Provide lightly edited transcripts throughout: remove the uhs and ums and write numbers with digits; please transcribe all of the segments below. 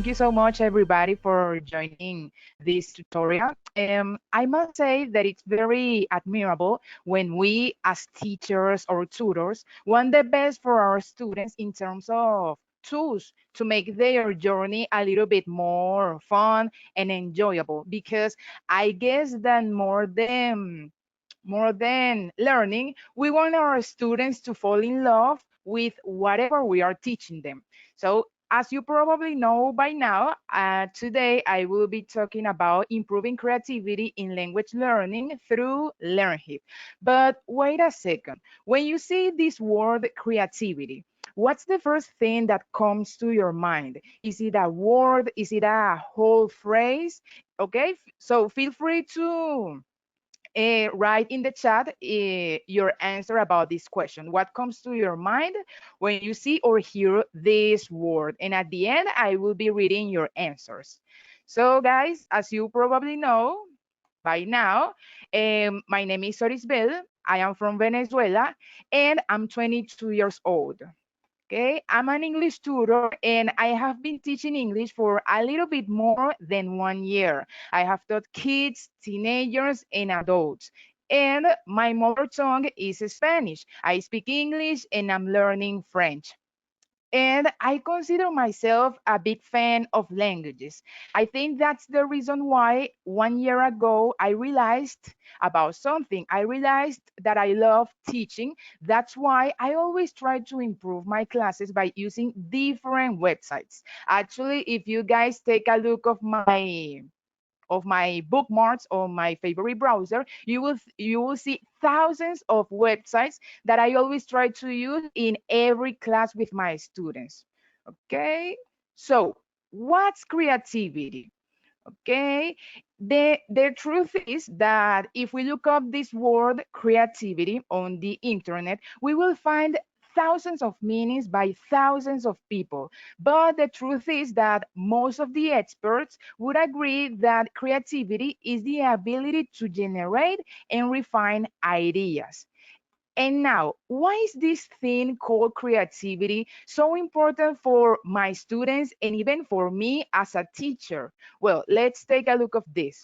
Thank you so much, everybody, for joining this tutorial. I must say that it's very admirable when we, as teachers or tutors, want the best for our students in terms of tools to make their journey a little bit more fun and enjoyable. Because I guess that more than learning, we want our students to fall in love with whatever we are teaching them. So, as you probably know by now, today I will be talking about improving creativity in language learning through Learnhip. But wait a second. When you see this word creativity, what's the first thing that comes to your mind? Is it a word? Is it a whole phrase? Okay, so feel free to write in the chat your answer about this question. What comes to your mind when you see or hear this word? And at the end, I will be reading your answers. So, guys, as you probably know by now, my name is Zorisbel. I am from Venezuela, and I'm 22 years old. Okay, I'm an English tutor and I have been teaching English for a little bit more than 1 year. I have taught kids, teenagers, and adults. And my mother tongue is Spanish. I speak English and I'm learning French. And I consider myself a big fan of languages. I think that's the reason why 1 year ago I realized about something. I realized that I love teaching. That's why I always try to improve my classes by using different websites. Actually, if you guys take a look of my bookmarks on my favorite browser, you will see thousands of websites that I always try to use in every class with my students. Okay, so what's creativity? Okay, the truth is that if we look up this word creativity on the internet, we will find thousands of meanings by thousands of people. But the truth is that most of the experts would agree that creativity is the ability to generate and refine ideas. And now, why is this thing called creativity so important for my students and even for me as a teacher? Well, let's take a look of this.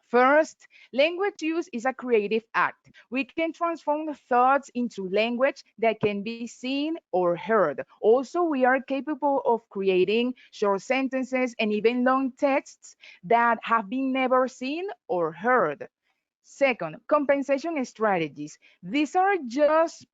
First, language use is a creative act. We can transform thoughts into language that can be seen or heard. Also, we are capable of creating short sentences and even long texts that have been never seen or heard. Second, compensation strategies. These are just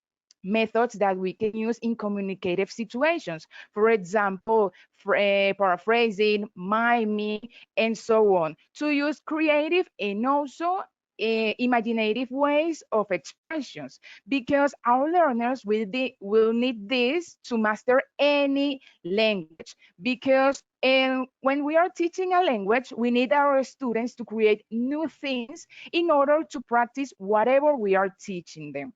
methods that we can use in communicative situations. For example, paraphrasing, miming, and so on, to use creative and also imaginative ways of expressions, because our learners will need this to master any language. Because when we are teaching a language, we need our students to create new things in order to practice whatever we are teaching them.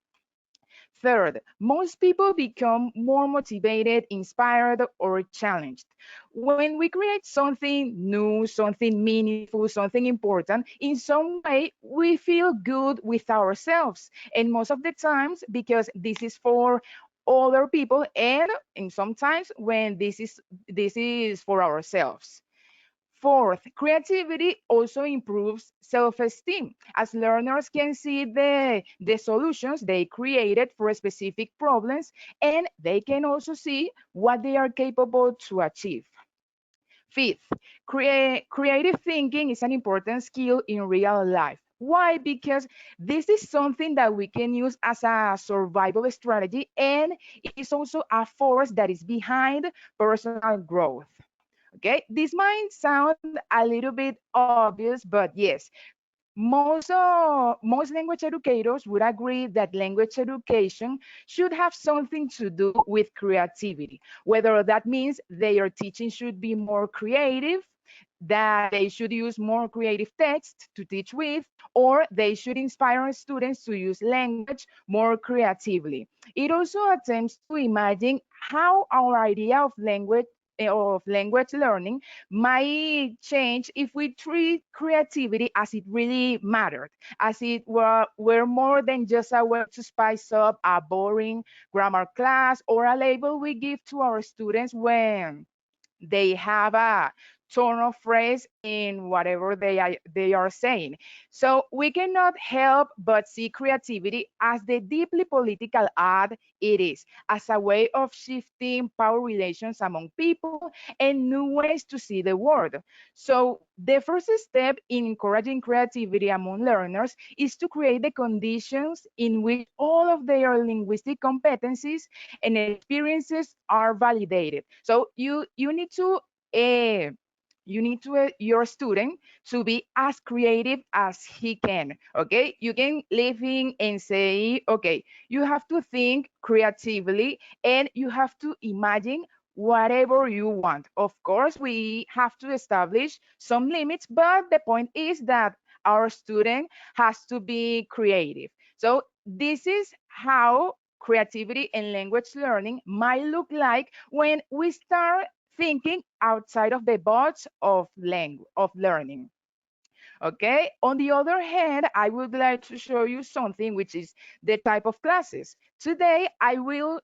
Third, most people become more motivated, inspired, or challenged when we create something new, something meaningful, something important. In some way, we feel good with ourselves, and most of the times because this is for other people, and sometimes when this is for ourselves. Fourth, creativity also improves self-esteem, as learners can see the solutions they created for specific problems, and they can also see what they are capable to achieve. Fifth, creative thinking is an important skill in real life. Why? Because this is something that we can use as a survival strategy, and it is also a force that is behind personal growth. Okay, this might sound a little bit obvious, but yes, most language educators would agree that language education should have something to do with creativity, whether that means their teaching should be more creative, that they should use more creative text to teach with, or they should inspire students to use language more creatively. It also attempts to imagine how our idea of language learning might change if we treat creativity as it really mattered, as it were more than just a way to spice up a boring grammar class or a label we give to our students they have a tone of phrase in whatever they are saying. So we cannot help but see creativity as the deeply political act it is, as a way of shifting power relations among people and new ways to see the world. So the first step in encouraging creativity among learners is to create the conditions in which all of their linguistic competencies and experiences are validated. So uh, you need to your student to be as creative as he can. Okay, you can live in and say, okay, you have to think creatively and you have to imagine whatever you want. Of course, we have to establish some limits, but the point is that our student has to be creative. So this is how creativity and language learning might look like when we start thinking outside of the box of learning. Okay. On the other hand, I would like to show you something which is the type of classes. Today, I will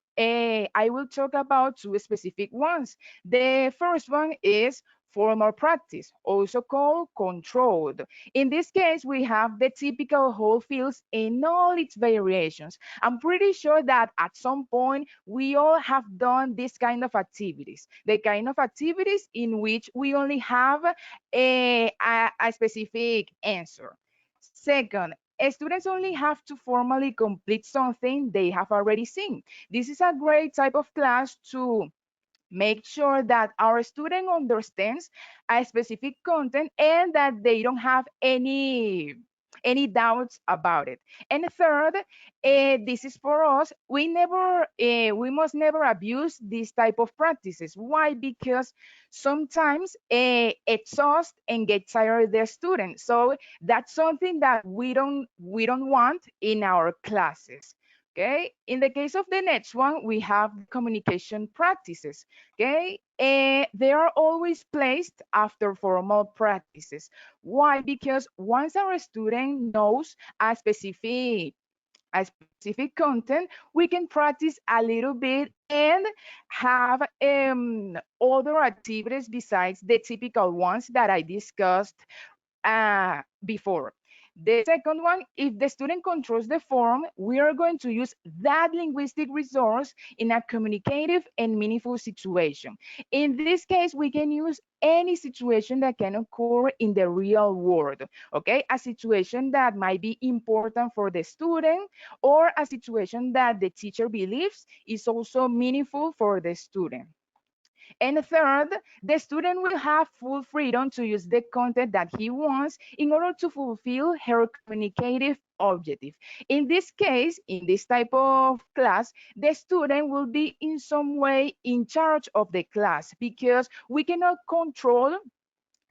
talk about two specific ones. The first one is formal practice, also called controlled. In this case, we have the typical whole fields in all its variations. I'm pretty sure that at some point we all have done this kind of activities, the kind of activities in which we only have a specific answer. Second, students only have to formally complete something they have already seen. This is a great type of class to make sure that our student understands a specific content and that they don't have any doubts about it. And third, this is for us, we must never abuse this type of practices. Why? Because sometimes exhaust and get tired the students. So that's something that we don't want in our classes. Okay, in the case of the next one, we have communication practices. Okay, they are always placed after formal practices. Why? Because once our student knows a specific content, we can practice a little bit and have other activities besides the typical ones that I discussed before. The second one, if the student controls the form, we are going to use that linguistic resource in a communicative and meaningful situation. In this case, we can use any situation that can occur in the real world, okay? A situation that might be important for the student or a situation that the teacher believes is also meaningful for the student. And third, the student will have full freedom to use the content that he wants in order to fulfill her communicative objective. In this case, in this type of class, the student will be in some way in charge of the class because we cannot control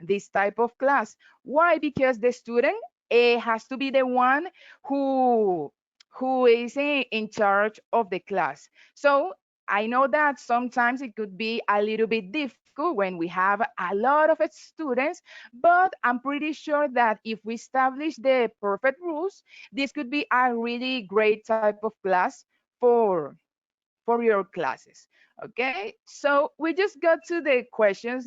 this type of class. Why? Because the student has to be the one who who is in charge of the class. So I know that sometimes it could be a little bit difficult when we have a lot of students, but I'm pretty sure that if we establish the perfect rules, this could be a really great type of class for your classes. Okay, so we just got to the question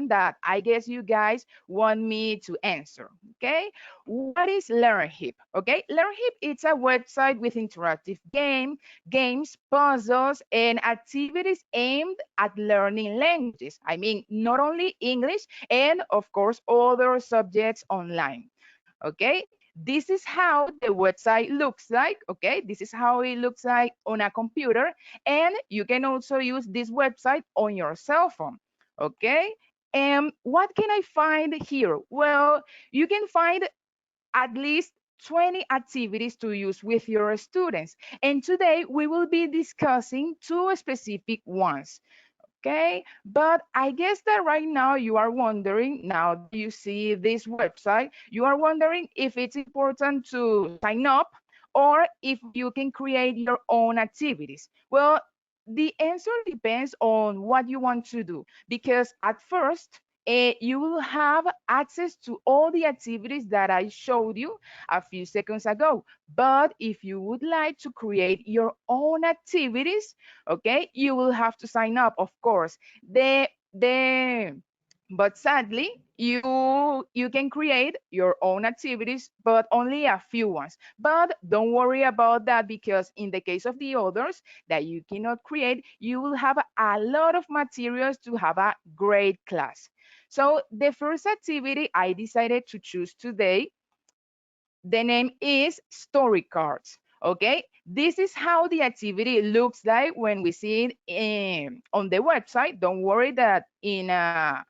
that I guess you guys want me to answer. Okay, what is Learnhip? Okay, Learnhip, it's a website with interactive games, puzzles, and activities aimed at learning languages. I mean, not only English, and of course other subjects online. Okay, this is how the website looks like. Okay, this is how it looks like on a computer, and you can also use this website on your cell phone. Okay, and what can I find here? Well, you can find at least 20 activities to use with your students, and today we will be discussing two specific ones. Okay, but I guess that right now you are wondering, now that you see this website, you are wondering if it's important to sign up or if you can create your own activities. Well, the answer depends on what you want to do, because at first you will have access to all the activities that I showed you a few seconds ago. But if you would like to create your own activities, okay, you will have to sign up, of course. But sadly, you can create your own activities, but only a few ones. But don't worry about that, because in the case of the others that you cannot create, you will have a lot of materials to have a great class. So the first activity I decided to choose today, the name is story cards. Okay, this is how the activity looks like when we see it on the website. Don't worry that in a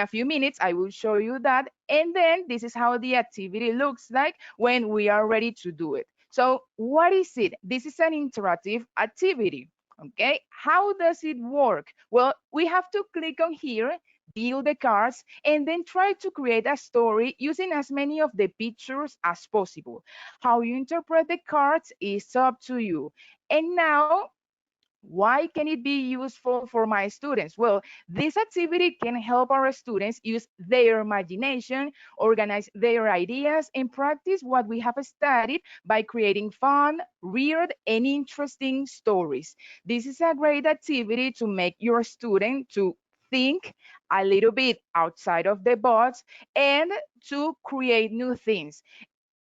few minutes I will show you that. And then this is how the activity looks like when we are ready to do it. So what is it? This is an interactive activity. Okay, how does it work? Well, we have to click on here, deal the cards, and then try to create a story using as many of the pictures as possible. How you interpret the cards is up to you. And now, why can it be useful for my students? Well, this activity can help our students use their imagination, organize their ideas, and practice what we have studied by creating fun, weird, and interesting stories. This is a great activity to make your student to think a little bit outside of the box and to create new things.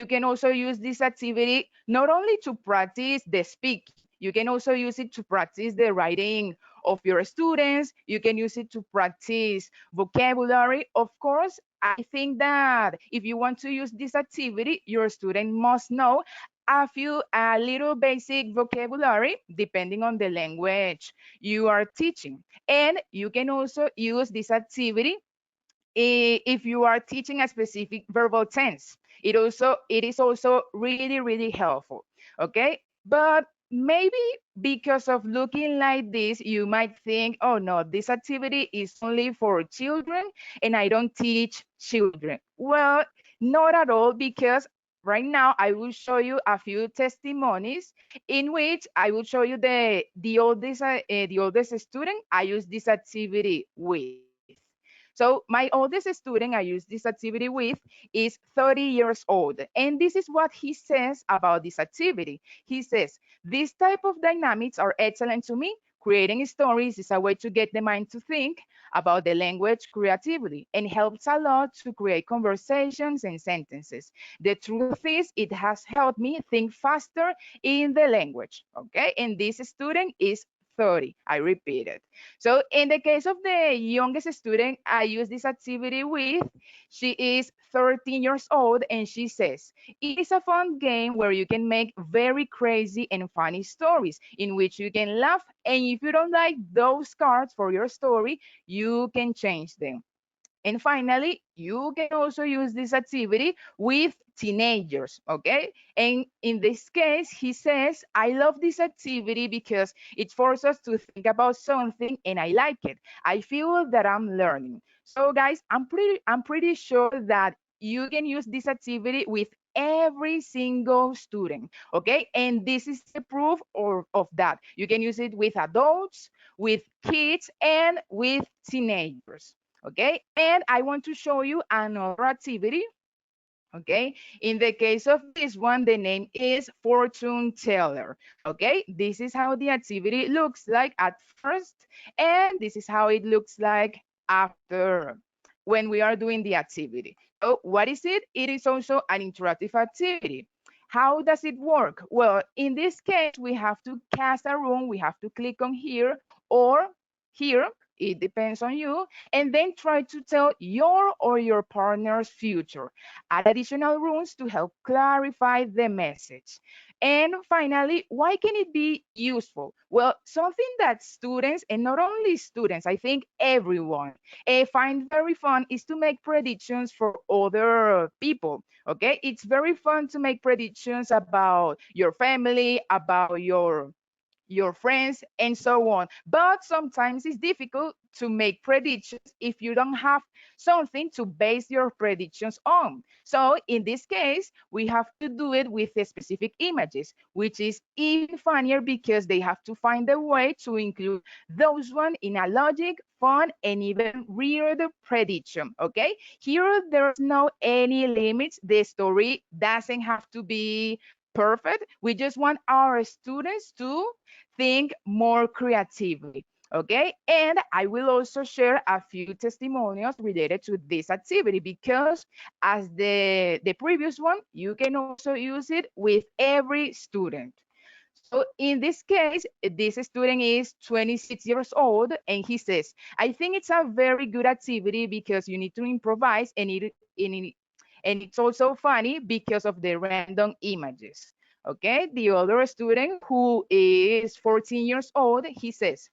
You can also use this activity not only to practice the speaking, you can also use it to practice the writing of your students. You can use it to practice vocabulary. Of course, I think that if you want to use this activity, your student must know a little basic vocabulary depending on the language you are teaching. And you can also use this activity if you are teaching a specific verbal tense. It is also really helpful. Okay, but maybe because of looking like this, you might think, oh no, this activity is only for children and I don't teach children. Well, not at all, because right now I will show you a few testimonies in which I will show you the oldest student I use this activity with. So my oldest student I use this activity with is 30 years old. And this is what he says about this activity. He says, "This type of dynamics are excellent to me. Creating stories is a way to get the mind to think about the language creatively and helps a lot to create conversations and sentences. The truth is, it has helped me think faster in the language." Okay, and this student is 30. I repeat it. So in the case of the youngest student I use this activity with, she is 13 years old, and she says, "It is a fun game where you can make very crazy and funny stories in which you can laugh. And if you don't like those cards for your story, you can change them." And finally, you can also use this activity with teenagers, okay? And in this case, he says, "I love this activity because it forces us to think about something and I like it. I feel that I'm learning." So guys, I'm pretty sure that you can use this activity with every single student, okay? And this is the proof of that. You can use it with adults, with kids, and with teenagers. Okay, and I want to show you another activity. Okay, in the case of this one, the name is fortune teller. Okay, this is how the activity looks like at first, and this is how it looks like after, when we are doing the activity. So what is it? It is also an interactive activity. How does it work? Well, in this case, we have to cast a room, we have to click on here or here, it depends on you, and then try to tell your or your partner's future. Add additional rules to help clarify the message. And finally, why can it be useful? Well, something that students, and not only students, I think everyone find very fun is to make predictions for other people. Okay, it's very fun to make predictions about your family, about your friends, and so on. But sometimes it's difficult to make predictions if you don't have something to base your predictions on. So in this case, we have to do it with specific images, which is even funnier because they have to find a way to include those one in a logic, fun, and even weird prediction. Okay, here there's no any limits. The story doesn't have to be perfect. We just want our students to think more creatively. Okay, and I will also share a few testimonials related to this activity because as the previous one, you can also use it with every student. So in this case, this student is 26 years old and he says, I think it's a very good activity because you need to improvise and it's also funny because of the random images. Okay, the other student who is 14 years old, he says,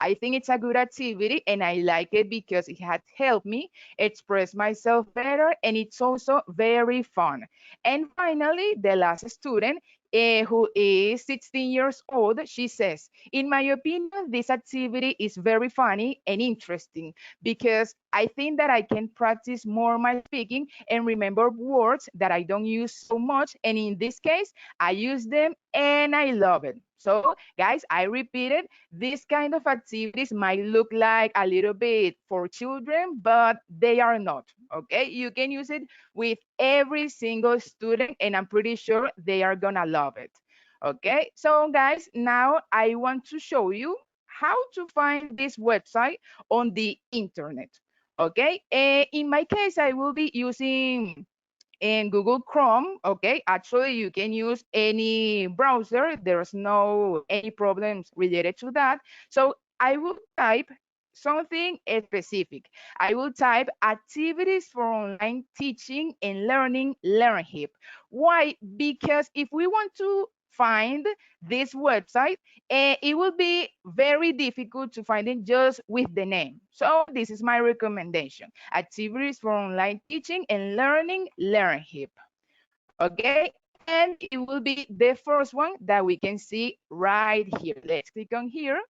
I think it's a good activity and I like it because it has helped me express myself better and it's also very fun. And finally, the last student who is 16 years old, she says, in my opinion, this activity is very funny and interesting because I think that I can practice more my speaking and remember words that I don't use so much. And in this case, I use them and I love it. So guys, I repeat it. This kind of activities might look like a little bit for children, but they are not, okay? You can use it with every single student and I'm pretty sure they are gonna love it, okay? So guys, now I want to show you how to find this website on the internet, okay? In my case, I will be using in Google Chrome, okay, actually you can use any browser. There's no any problems related to that. So I will type something specific. I will type activities for online teaching and learning Learnhip. Why? Because if we want to find this website, it will be very difficult to find it just with the name. So this is my recommendation. Activities for online teaching and learning Learnhip. Okay, and it will be the first one that we can see right here. Let's click on here.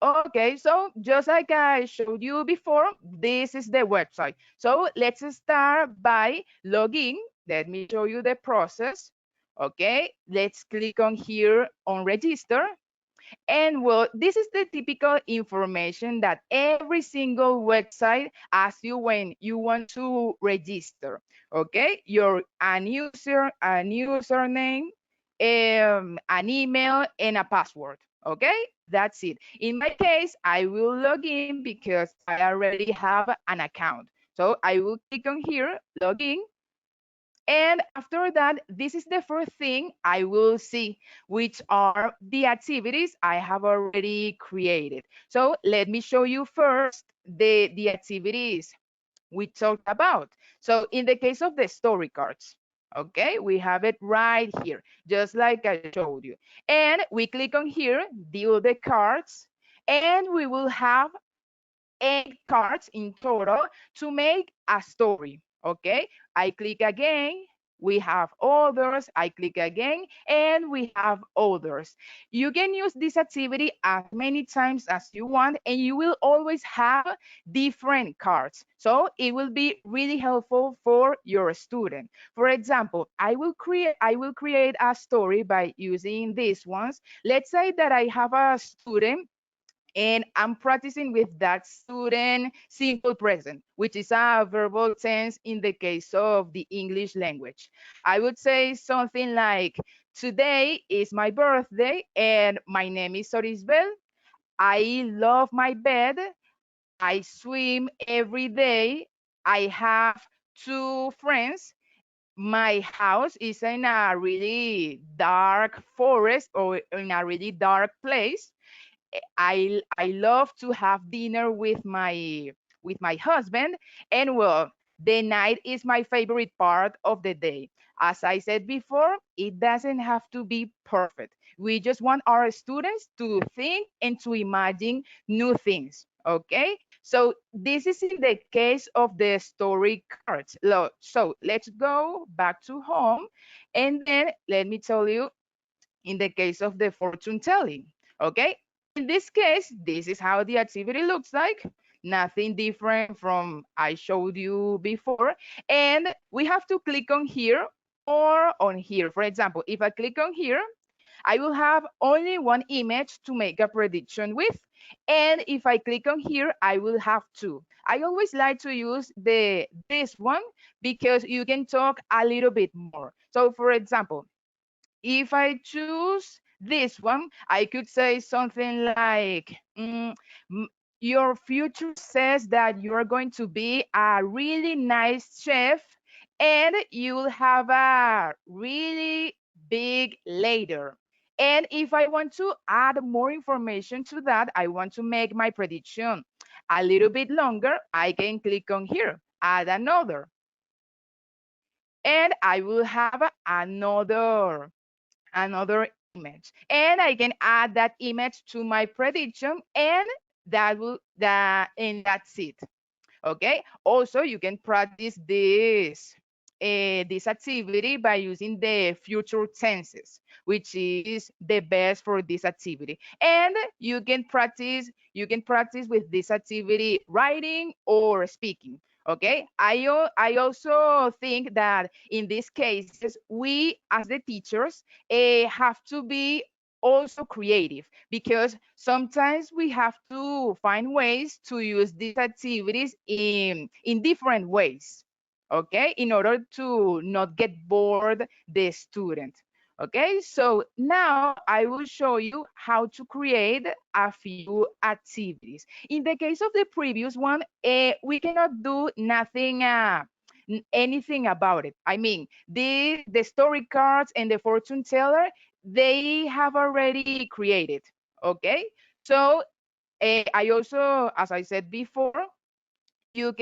Okay, so just like I showed you before, this is the website. So let's start by logging. Let me show you the process. Okay, let's click on here on register. And well, this is the typical information that every single website asks you when you want to register. Okay, your an username, an email, and a password. Okay, that's it. In my case, I will log in because I already have an account. So I will click on here, log in, and after that, this is the first thing I will see, which are the activities I have already created. So let me show you first the activities we talked about. So in the case of the story cards, okay, we have it right here, just like I showed you. And we click on here, deal the cards, and we will have 8 cards in total to make a story. Okay, I click again, we have others, I click again, and we have others. You can use this activity as many times as you want, and you will always have different cards. So it will be really helpful for your student. For example, I will create a story by using these ones. Let's say that I have a student and I'm practicing with that student simple present, which is a verbal tense in the case of the English language. I would say something like, today is my birthday and my name is Zorisbel. I love my bed. I swim every day. I have 2 friends. My house is in a really dark forest or in a really dark place. I love to have dinner with my husband, and well, the night is my favorite part of the day. As I said before, it doesn't have to be perfect. We just want our students to think and to imagine new things. Okay, so this is in the case of the story cards. So let's go back to home, and then let me tell you in the case of the fortune telling. Okay, in this case, this is how the activity looks like. Nothing different from I showed you before. And we have to click on here or on here. For example, if I click on here, I will have only one image to make a prediction with. And if I click on here, I will have two. I always like to use this one because you can talk a little bit more. So for example, if I choose this one, I could say something like, your future says that you are going to be a really nice chef and you will have a really big later. And if I want to add more information to that, I want to make my prediction a little bit longer, I can click on here, add another. And I will have another image, and I can add that image to my prediction, and that's it. Okay, also you can practice this activity by using the future tenses, which is the best for this activity. And you can practice with this activity writing or speaking. Okay, I also think that in these cases we as the teachers have to be also creative, because sometimes we have to find ways to use these activities in different ways, okay, in order to not get bored the student. Okay, so now I will show you how to create a few activities. In the case of the previous one, we cannot do nothing, anything about it. I mean, the story cards and the fortune teller, they have already created. Okay, so I also, as I said before, you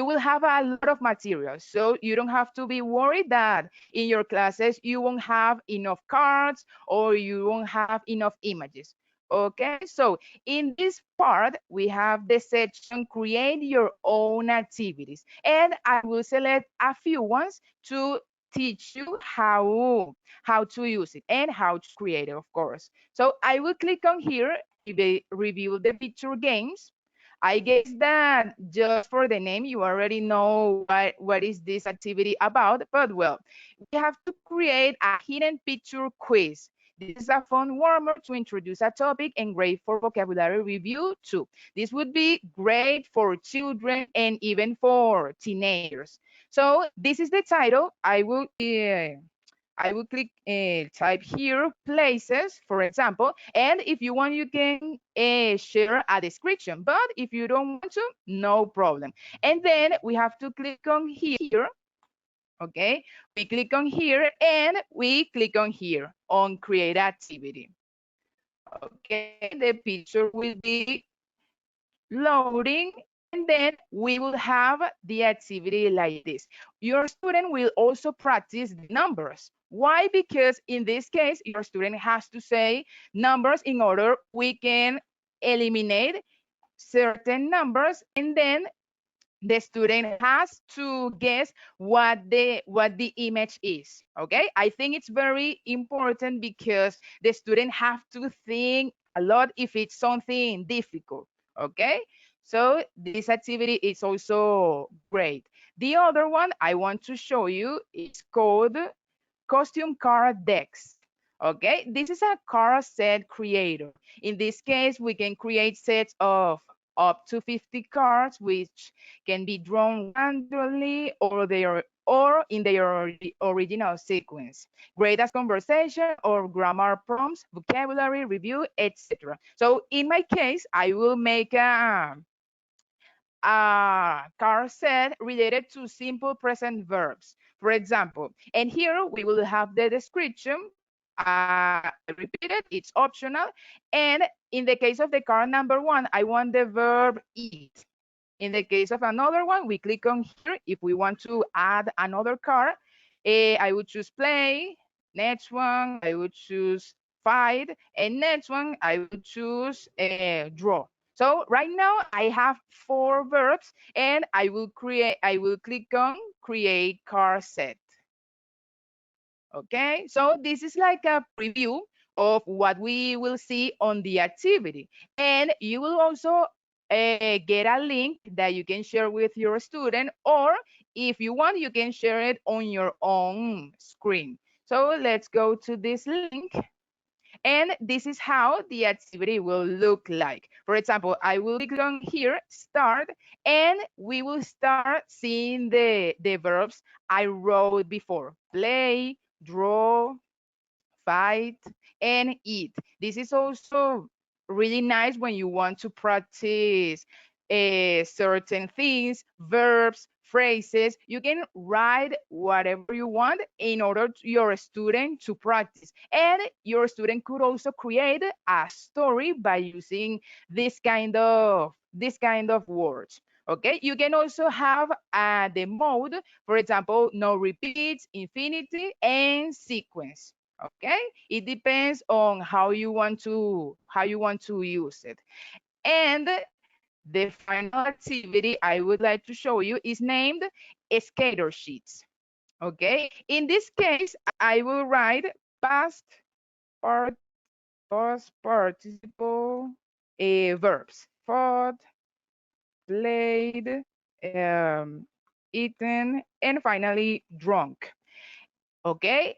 will have a lot of material, so you don't have to be worried that in your classes you won't have enough cards or you won't have enough images. Okay, so in this part we have the section create your own activities, and I will select a few ones to teach you how to use it and how to create it, of course. So I will click on here, review the picture games. I guess that just for the name, you already know what is this activity about, but well, we have to create a hidden picture quiz. This is a fun warmer to introduce a topic and great for vocabulary review too. This would be great for children and even for teenagers. So this is the title. I will click type here places, for example, and if you want, you can share a description, but if you don't want to, no problem. And then we have to click on here, okay? We click on here and we click on here on create activity. Okay, the picture will be loading, and then we will have the activity like this. Your student will also practice the numbers. Why? Because in this case, your student has to say numbers in order we can eliminate certain numbers, and then the student has to guess what the image is. Okay, I think it's very important because the student have to think a lot if it's something difficult. Okay, so this activity is also great. The other one I want to show you is called costume card decks. Okay, this is a card set creator. In this case, we can create sets of up to 50 cards, which can be drawn randomly or in their original sequence. Great as conversation or grammar prompts, vocabulary review, etc. So in my case, I will make a card set related to simple present verbs. For example, and here we will have the description. I repeat it, it's optional. And in the case of the card number one, I want the verb eat. In the case of another one, we click on here. If we want to add another card, I would choose play. Next one, I would choose fight. And next one, I would choose draw. So right now I have 4 verbs, and I will click on create card set. Okay, so this is like a preview of what we will see on the activity. And you will also get a link that you can share with your student, or if you want, you can share it on your own screen. So let's go to this link. And this is how the activity will look like. For example, I will click on here, start, and we will start seeing the verbs I wrote before: play, draw, fight, and eat. This is also really nice when you want to practice certain things, verbs, phrases. You can write whatever you want in order to your student to practice. And your student could also create a story by using this kind of words. Okay, you can also have the mode, for example, no repeats, infinity, and sequence. Okay, it depends on how you want to use it. And the final activity I would like to show you is named skater sheets. Okay, in this case I will write past part past participle verbs: fought, played, eaten, and finally drunk. Okay,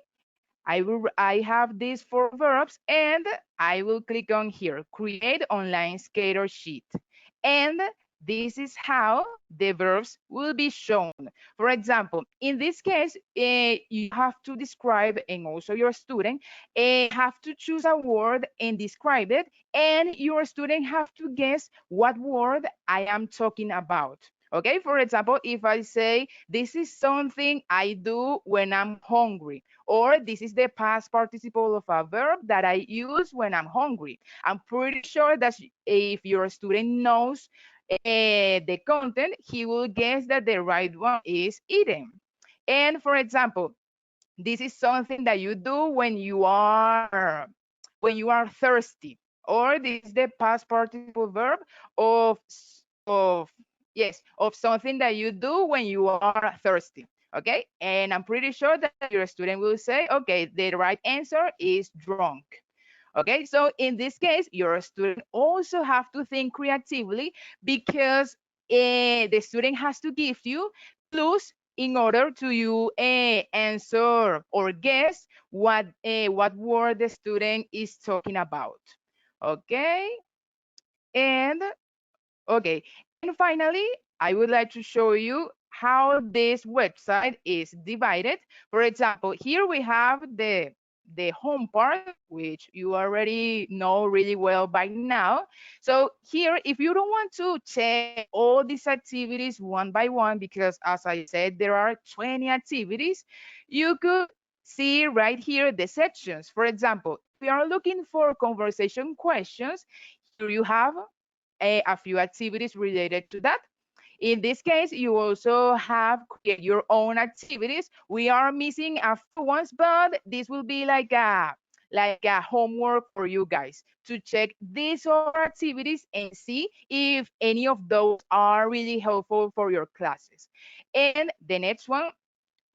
I have these four verbs, and I will click on here, create online skater sheet. And this is how the verbs will be shown. For example, in this case, you have to describe, and also your student have to choose a word and describe it, and your student have to guess what word I am talking about. Okay, for example, if I say, this is something I do when I'm hungry, or this is the past participle of a verb that I use when I'm hungry. I'm pretty sure that if your student knows the content, he will guess that the right one is eating. And for example, this is something that you do when you are thirsty, or this is the past participle verb of of yes, of something that you do when you are thirsty. Okay, and I'm pretty sure that your student will say, okay, the right answer is drunk. Okay, so in this case, your student also have to think creatively, because the student has to give you clues in order to you answer or guess what word the student is talking about. Okay, and okay, and finally, I would like to show you how this website is divided. For example, here we have the home part, which you already know really well by now. So here, if you don't want to check all these activities one by one, because as I said, there are 20 activities, you could see right here the sections. For example, if we are looking for conversation questions, here you have a few activities related to that. In this case, you also have create your own activities. We are missing a few ones, but this will be like a homework for you guys to check these other activities and see if any of those are really helpful for your classes. And the next one,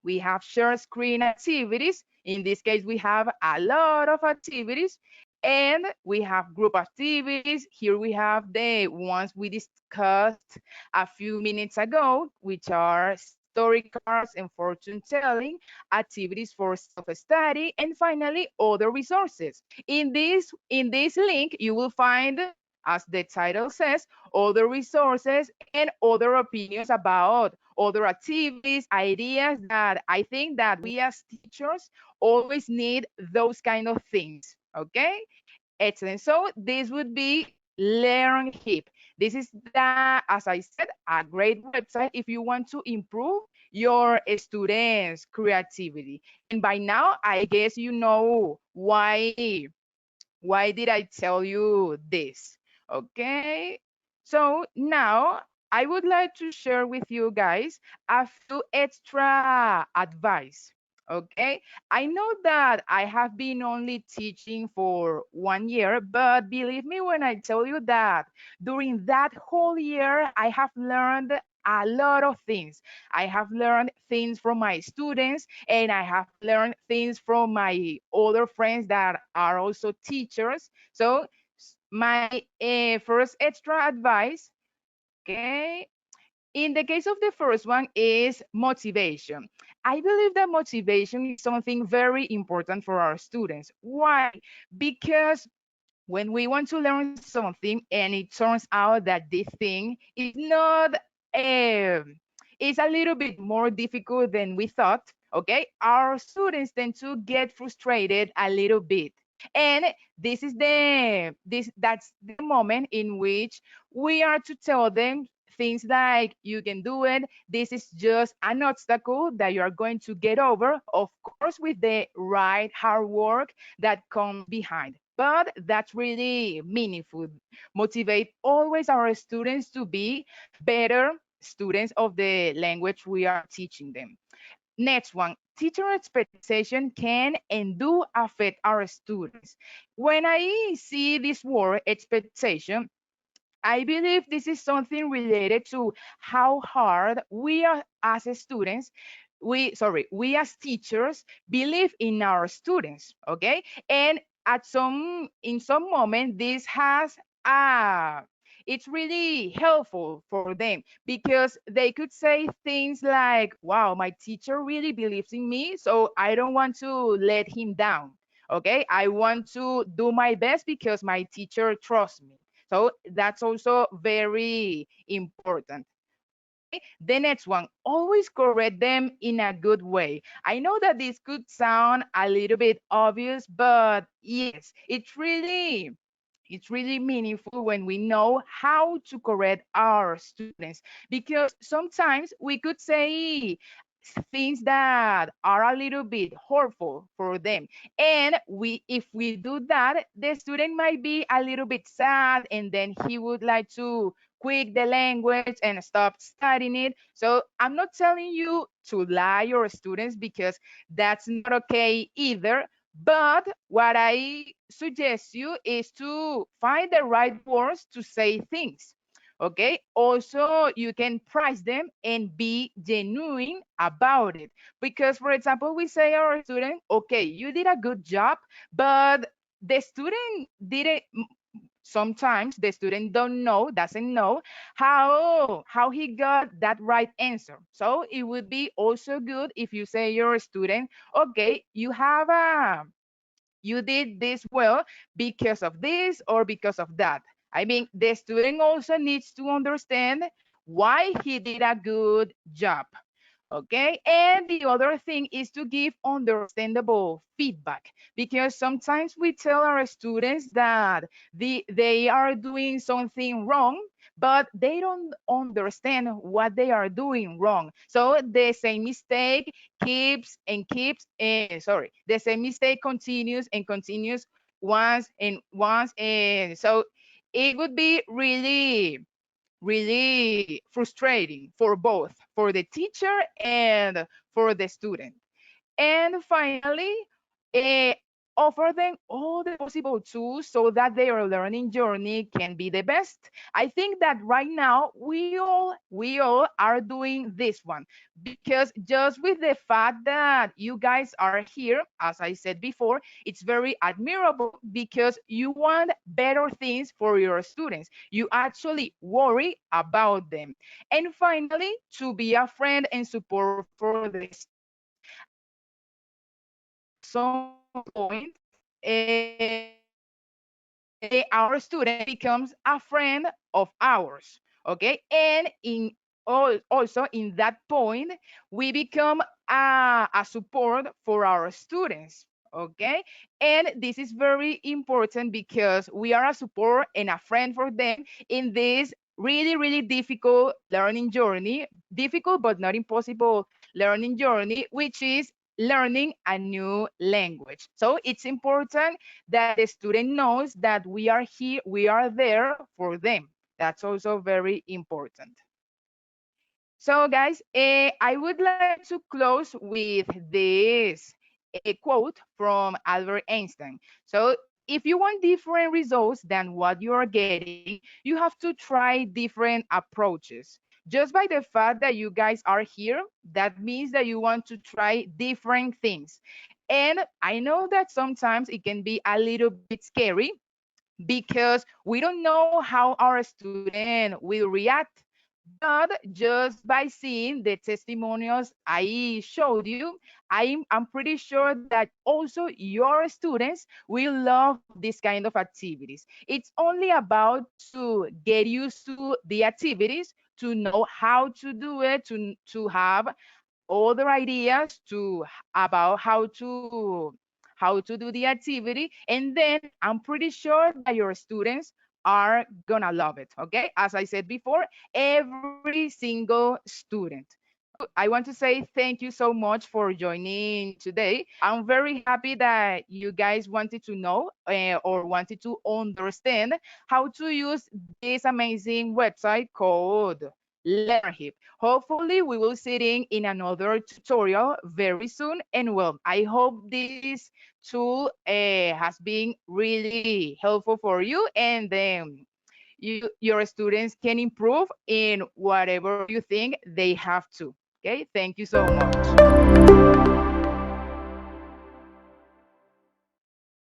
we have share screen activities. In this case, we have a lot of activities, and we have group activities. Here we have the ones we discussed a few minutes ago, which are story cards and fortune telling, activities for self-study, and finally other resources. In this link, you will find, as the title says, other resources and other opinions about other activities, ideas that I think that we as teachers always need those kind of things. Okay, excellent. So this would be Learnhip. This is as I said, a great website if you want to improve your students' creativity. And by now, I guess you know why did I tell you this? Okay, so now I would like to share with you guys a few extra advice. Okay, I know that I have been only teaching for 1 year, but believe me when I tell you that during that whole year, I have learned a lot of things. I have learned things from my students, and I have learned things from my other friends that are also teachers. So my first extra advice, okay, in the case of the first one is motivation. I believe that motivation is something very important for our students. Why? Because when we want to learn something and it turns out that this thing is not, it's a little bit more difficult than we thought, okay, our students tend to get frustrated a little bit. And that's the moment in which we are to tell them things like, you can do it, this is just an obstacle that you are going to get over, of course with the right hard work that comes behind. But that's really meaningful. Motivate always our students to be better students of the language we are teaching them. Next one, teacher expectation can and do affect our students. When I see this word expectation, I believe this is something related to how hard we are as students, we as teachers believe in our students, okay? And in some moment, this has uh it's really helpful for them because they could say things like, wow, my teacher really believes in me, so I don't want to let him down. Okay, I want to do my best because my teacher trusts me. So that's also very important. Okay, the next one, always correct them in a good way. I know that this could sound a little bit obvious, but yes, it's really meaningful when we know how to correct our students, because sometimes we could say things that are a little bit hurtful for them, and if we do that, the student might be a little bit sad, and then he would like to quit the language and stop studying it. So I'm not telling you to lie your students, because that's not okay either. But what I suggest you is to find the right words to say things. Okay. Also, you can price them and be genuine about it. Because, for example, we say our student, okay, you did a good job, but the student didn't. Sometimes the student doesn't know how he got that right answer. So it would be also good if you say your student, okay, you did this well because of this or because of that. I mean, the student also needs to understand why he did a good job. Okay, and the other thing is to give understandable feedback, because sometimes we tell our students that they are doing something wrong, but they don't understand what they are doing wrong. So the same mistake the same mistake continues and continues once and once, and so it would be really frustrating for both, for the teacher and for the student. And finally, eh, offer them all the possible tools so that their learning journey can be the best. I think that right now we all are doing this one, because just with the fact that you guys are here, as I said before, it's very admirable because you want better things for your students. You actually worry about them. And finally, to be a friend and support for the students. I believe that at some point, our student becomes a friend of ours. Okay, and also in that point, we become a support for our students. Okay, and this is very important because we are a support and a friend for them in this really difficult learning journey, difficult but not impossible learning journey, which is learning a new language. So it's important that the student knows that we are here, we are there for them. That's also very important. So guys, I would like to close with this quote from Albert Einstein. So if you want different results than what you are getting, you have to try different approaches. Just by the fact that you guys are here, that means that you want to try different things. And I know that sometimes it can be a little bit scary because we don't know how our student will react. But just by seeing the testimonials I showed you, I'm pretty sure that also your students will love this kind of activities. It's only about to get used to the activities, to know how to do it, to have other ideas to about how to do the activity, and then I'm pretty sure that your students are gonna love it. Okay, as I said before, every single student. I want to say thank you so much for joining today. I'm very happy that you guys wanted to know or wanted to understand how to use this amazing website called Learnhip. Hopefully, we will see in another tutorial very soon. And well, I hope this tool has been really helpful for you, and your students can improve in whatever you think they have to. Okay, thank you so much.